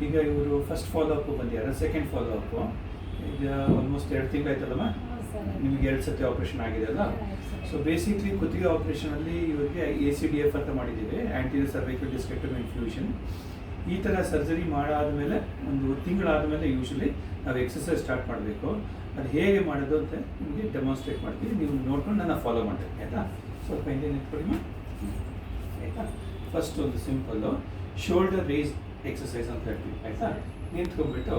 ಈಗ ಇವರು first follow up ಬಂದಿದ್ದಾರೆ, ಸೆಕೆಂಡ್ ಫಾಲೋ ಅಪ್ ಈಗ ಆಲ್ಮೋಸ್ಟ್ 2 ತಿಂಗಳಾಯ್ತಲ್ಲಮ್ಮ ನಿಮಗೆ 2 ಸತಿ ಆಪರೇಷನ್ ಆಗಿದೆ ಅಲ್ಲ. ಸೊ ಬೇಸಿಕ್ಲಿ ಕುತ್ತಿಗೆ ಆಪರೇಷನಲ್ಲಿ ಇವರಿಗೆ ACDF ಅಂತ ಮಾಡಿದ್ದೀವಿ, ಆ್ಯಂಟೀರಿಯರ್ ಸರ್ವೈಕಲ್ ಡಿಸ್ಕೆಕ್ಟಮಿ ಇನ್ಫ್ಯೂಷನ್. ಈ ಥರ ಸರ್ಜರಿ ಮಾಡಾದಮೇಲೆ ಒಂದು ತಿಂಗಳಾದಮೇಲೆ ಯೂಶ್ವಲಿ ನಾವು ಎಕ್ಸಸೈಸ್ ಸ್ಟಾರ್ಟ್ ಮಾಡಬೇಕು. ಅದು ಹೇಗೆ ಮಾಡೋದು ಅಂತ ನಿಮಗೆ ಡೆಮಾನ್ಸ್ಟ್ರೇಟ್ ಮಾಡ್ತೀವಿ, ನೀವು ನೋಡ್ಕೊಂಡು ನಾನು ಫಾಲೋ ಮಾಡ್ತೀನಿ ಆಯಿತಾ. ಸ್ವಲ್ಪ ಹಿಂದೆ ನಿಂತ್ಕೊಳ್ಳಿ ಆಯಿತಾ. ಫಸ್ಟ್ ಒಂದು ಸಿಂಪಲ್ಲು ಶೋಲ್ಡರ್ ರೇಸ್ ಎಕ್ಸಸೈಸ್ ಅಂತ ಹೇಳ್ತೀವಿ ಆಯಿತಾ. ನಿಂತ್ಕೊಂಡ್ಬಿಟ್ಟು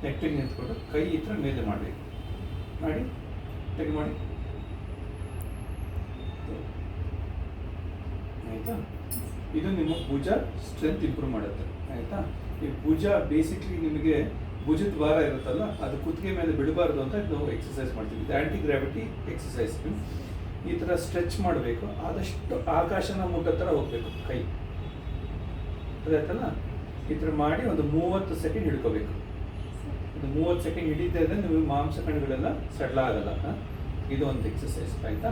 ನೆಟ್ಟಿಗೆ ನಿಂತ್ಕೊಂಡು ಕೈ ಈ ಥರ ಮೇಲೆ ಮಾಡಬೇಕು, ಮಾಡಿ ಟೆಗ್ ಮಾಡಿ ಆಯಿತಾ. ಇದು ನಿಮ್ಮ ಭುಜ ಸ್ಟ್ರೆಂತ್ ಇಂಪ್ರೂವ್ ಮಾಡುತ್ತೆ ಆಯಿತಾ. ಈ ಭುಜ ಬೇಸಿಕ್ಲಿ ನಿಮಗೆ ಭುಜದ ಭಾರ ಇರುತ್ತಲ್ಲ, ಅದು ಕುತ್ತಿಗೆ ಮೇಲೆ ಬಿಡಬಾರ್ದು ಅಂತ ನಾವು ಎಕ್ಸಸೈಸ್ ಮಾಡ್ತೀವಿ. ಇದು ಆ್ಯಂಟಿ ಗ್ರಾವಿಟಿ ಎಕ್ಸಸೈಸ್. ಈ ಥರ ಸ್ಟ್ರೆಚ್ ಮಾಡಬೇಕು, ಆದಷ್ಟು ಆಕಾಶನ ಮುಟ್ಟೋ ಥರ ಹೋಗಬೇಕು ಕೈ, ಅದಾಯ್ತಲ್ಲ. ಈ ಥರ ಮಾಡಿ ಒಂದು 30 ಸೆಕೆಂಡ್ ಹಿಡ್ಕೋಬೇಕು. ಒಂದು 30 ಸೆಕೆಂಡ್ ಹಿಡಿತಾ ಇದ್ದರೆ ನೀವು ಮಾಂಸ ಕಣಗಳೆಲ್ಲ ಸಡ್ಲ ಆಗಲ್ಲ. ಇದು ಒಂದು ಎಕ್ಸಸೈಸ್ ಆಯಿತಾ.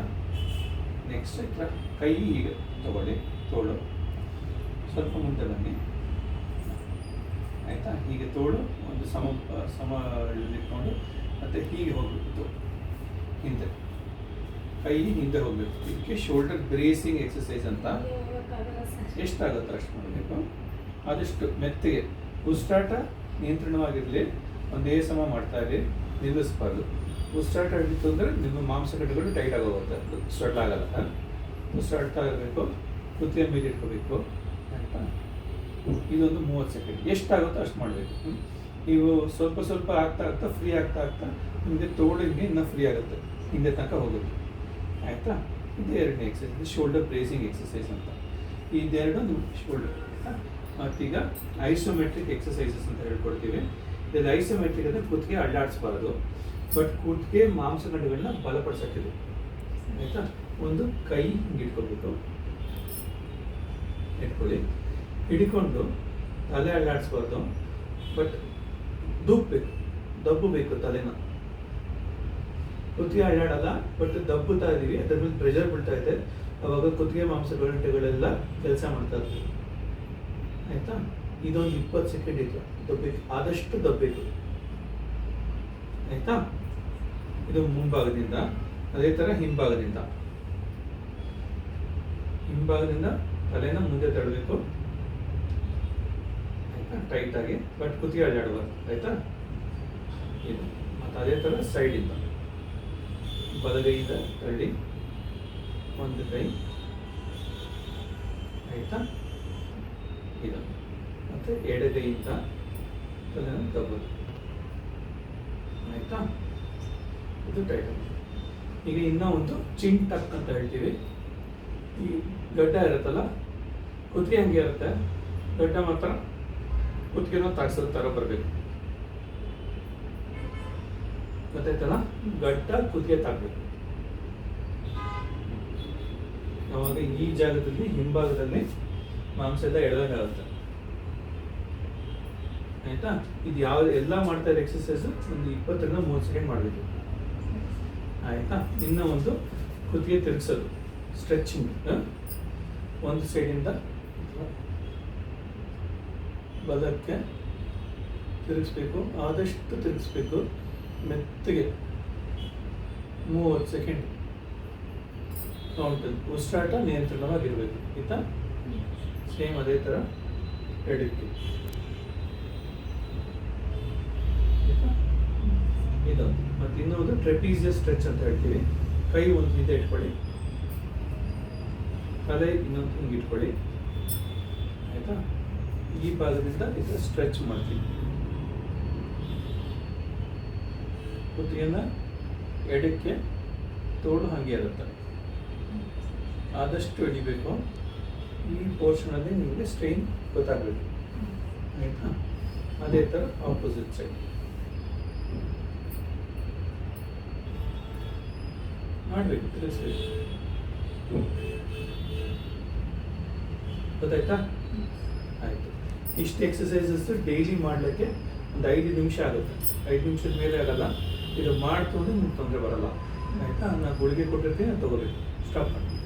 ನೆಕ್ಸ್ಟ್ ಈ ಥರ ಕೈ ಹೀಗೆ ತಗೊಳ್ಳಿ, ತೋಳು ಸ್ವಲ್ಪ ಮುಂದೆ ಬನ್ನಿ ಆಯಿತಾ. ಹೀಗೆ ತೋಳು ಒಂದು ಸಮ ಇಟ್ಕೊಂಡು ಮತ್ತು ಹೀಗೆ ಹೋಗಬೇಕು, ಹಿಂದೆ ಕೈ ಹಿಂದೆ ಹೋಗಬೇಕು. ಇದಕ್ಕೆ ಶೋಲ್ಡರ್ ಬ್ರೇಸಿಂಗ್ ಎಕ್ಸಸೈಸ್ ಅಂತ. ಎಷ್ಟಾಗುತ್ತೋ ಅಷ್ಟು ಮಾಡಬೇಕು, ಆದಷ್ಟು ಮೆತ್ತಗೆ. ಉಸಿರಾಟ ನಿಯಂತ್ರಣವಾಗಿರಲಿ, ಒಂದೇ ಸಮ ಮಾಡ್ತಾ ಇರಲಿ, ನಿಲ್ಲಿಸಬಾರ್ದು. ಉಸಿರಾಟ ಹಿಡಿತು ಅಂದರೆ ನಿಮ್ಮ ಮಾಂಸಕಟ್ಟುಗಳು ಟೈಟ್ ಆಗೋಗುತ್ತೆ, ಸ್ವೆಟ್ ಆಗಲ್ಲ. ಉಸಿರಾಡ್ತಾ ಇರಬೇಕು, ಕುತ್ತಿಗೆ ಮೇಲೆ ಇಟ್ಕೋಬೇಕು ಆಯಿತಾ. ಇದೊಂದು 30 ಸೆಕೆಂಡ್ ಎಷ್ಟಾಗುತ್ತೋ ಅಷ್ಟು ಮಾಡಬೇಕು. ನೀವು ಸ್ವಲ್ಪ ಸ್ವಲ್ಪ ಆಗ್ತಾ ಫ್ರೀ ಆಗ್ತಾ ನಿಮಗೆ ತೋಳಿಗೆ ಇನ್ನೂ ಫ್ರೀ ಆಗುತ್ತೆ, ಹಿಂದೆ ತನಕ ಹೋಗುತ್ತೆ ಆಯಿತಾ. ಇದು 2ನೇ ಎಕ್ಸಸೈಸ್, ಶೋಲ್ಡರ್ ಬ್ರೇಸಿಂಗ್ ಎಕ್ಸಸೈಸ್ ಅಂತ. ಇದೆರಡು ನಿಮ್ಮ ಶೋಲ್ಡರ್ ಆಯಿತಾ. ಮತ್ತೀಗ ಐಸೋಮೆಟ್ರಿಕ್ ಎಕ್ಸಸೈಸಸ್ ಅಂತ ಹೇಳ್ಕೊಡ್ತೀವಿ. ಇದು ಐಸೋಮೆಟ್ರಿಕ್ ಅಂದರೆ ಕುತ್ತಿಗೆ ಅಡ್ಡಾಡಿಸ್ಬಾರ್ದು, ಬಟ್ ಕುತ್ತಿಗೆ ಮಾಂಸಖಂಡಗಳನ್ನ ಬಲಪಡಿಸೋಕ್ಕಿದೆ ಆಯಿತಾ. ಒಂದು ಕೈ ಹಿಂಗೆ ಇಟ್ಕೋಬೇಕು, ಹಿಡ್ಕೊಂಡು ತಲೆ ಅಲ್ಲಾಡಿಸ್ಬಾರ್ದು, ಬಟ್ ದಬ್ಬಬೇಕು ತಲೆನ. ಕುತ್ತಿಗೆ ಅಲ್ಲಾಡಲ್ಲ, ಬಟ್ ದಬ್ಬುತ್ತಾ ಇದ್ದೀವಿ, ಅದ್ರ ಮೇಲೆ ಪ್ರೆಷರ್ ಬೀಳ್ತಾ ಇದೆ, ಅವಾಗ ಕುತ್ತಿಗೆ ಮಾಂಸಗಳೆಲ್ಲ ಕೆಲಸ ಮಾಡ್ತಾ ಇರ್ತೀವಿ ಆಯಿತಾ. ಇದೊಂದು 20 ಸೆಕೆಂಡ್ ಇತ್ತು, ದಬ್ಬಬೇಕು, ಆದಷ್ಟು ದಬ್ಬಬೇಕು ಆಯಿತಾ. ಇದು ಮುಂಭಾಗದಿಂದ, ಅದೇ ಥರ ಹಿಂಭಾಗದಿಂದ ತಲೆನ ಮುಂದೆ ತಡಬೇಕು ಆಯಿತಾ, ಟೈಟಾಗಿ, ಬಟ್ ಕುತ್ತಿಗೆ ಅಲ್ಲಾಡಬಾರ್ದು ಆಯಿತಾ. ಇದು ಮತ್ತು ಅದೇ ಥರ ಸೈಡಿಂದ ಬಲಗೈಯಿಂದ ತಳ್ಳಿ ಒಂದು ಕೈ ಆಯಿತಾ. ಇದು ಮತ್ತು ಎಡಗೈಯಿಂದ ತಲೆನ ತಗೋದು ಆಯಿತಾ. ಇದು ಟೈಟ್. ಈಗ ಇನ್ನೂ ಒಂದು ಚಿನ್ ಟಕ್ ಅಂತ ಹೇಳ್ತೀವಿ. ಈ ಗಡ್ಡ ಇರುತ್ತಲ್ಲ, ಕುತ್ತಿಗೆ ಹಂಗೆ ಇರುತ್ತೆ, ಗಡ್ಡ ಮಾತ್ರ ಕುತ್ತಿಗೆನೂ ತಾಗ್ಸೋದು ಥರ ಬರಬೇಕು, ಗೊತ್ತಾಯ್ತಲ್ಲ. ಗಡ್ಡ ಕುತ್ತಿಗೆ ತಾಗಬೇಕು. ಅವಾಗ ಈ ಜಾಗದಲ್ಲಿ ಹಿಂಭಾಗದಲ್ಲಿ ಮಾಂಸ ಎಲ್ಲ ಎಳೆದಾಗುತ್ತೆ ಆಯಿತಾ. ಇದು ಎಲ್ಲ ಮಾಡ್ತಾ ಇರೋ ಎಕ್ಸಸೈಸು ಒಂದು 20ರಿಂದ 30 ಸೆಕೆಂಡ್ ಮಾಡಬೇಕು ಆಯಿತಾ. ಇನ್ನೂ ಒಂದು ಕುತ್ತಿಗೆ ತಿರುಗಿಸೋದು, ಸ್ಟ್ರೆಚಿಂಗ್. ಒಂದು ಸೈಡಿಂದ ಬಲಕ್ಕೆ ತಿರುಗಿಸ್ಬೇಕು, ಆದಷ್ಟು ತಿರುಗಿಸ್ಬೇಕು ಮೆತ್ತಗೆ. 30 ಸೆಕೆಂಡ್ ಕೌಂಟ್. ಉಸಿರಾಟ ನಿಯಂತ್ರಣವಾಗಿರಬೇಕು ಆಯಿತಾ. ಸೇಮ್ ಅದೇ ಥರ ಎಡಕ್ಕೆ ಇದೊಂದು. ಮತ್ತು ಇನ್ನೊಂದು ಟ್ರೆಪೀಸಿಯಸ್ ಸ್ಟ್ರೆಚ್ ಅಂತ ಹೇಳ್ತೀವಿ. ಕೈ ಒಂದು ಹಿಂದೆ ಇಟ್ಕೊಳ್ಳಿ, ತಲೆ ಇನ್ನೊಂದು ಹಿಂಗೆ ಇಟ್ಕೊಳ್ಳಿ ಆಯಿತಾ. ಈ ಭಾಗದಿಂದ ಇದು ಸ್ಟ್ರೆಚ್ ಮಾಡ್ತೀವಿ. ಕುತ್ತಿಗೆನ ಎಡಕ್ಕೆ, ತೋಳು ಹಾಗೆ ಇರುತ್ತೆ, ಆದಷ್ಟು ಎಳಿಬೇಕು. ಈ ಪೋರ್ಷನಲ್ಲಿ ನಿಮಗೆ ಸ್ಟ್ರೈನ್ ಗೊತ್ತಾಗಬೇಕು ಆಯಿತಾ. ಅದೇ ಥರ ಆಪೋಸಿಟ್ ಸೈಡ್ ಮಾಡಬೇಕು, ತಿಳಿಸ್ಬೇಕು, ಗೊತ್ತಾಯ್ತಾ. ಆಯಿತು. ಇಷ್ಟು ಎಕ್ಸಸೈಸಸ್ ಡೈಲಿ ಮಾಡಲಿಕ್ಕೆ ಒಂದು 5 ನಿಮಿಷ ಆಗುತ್ತೆ. 5 ನಿಮಿಷದ ಮೇಲೆ ಆಗಲ್ಲ. ಇದು ಮಾಡ್ಕೊಂಡು ನಿಮ್ಗೆ ತೊಂದರೆ ಬರಲ್ಲ ಆಯಿತಾ. ನಾನು ಗುಳಿಗೆ ಕೊಟ್ಟಿರ್ತೀನಿ, ತಗೋಬೇಕು. ಸ್ಟಾಪ್ ಮಾಡಿ.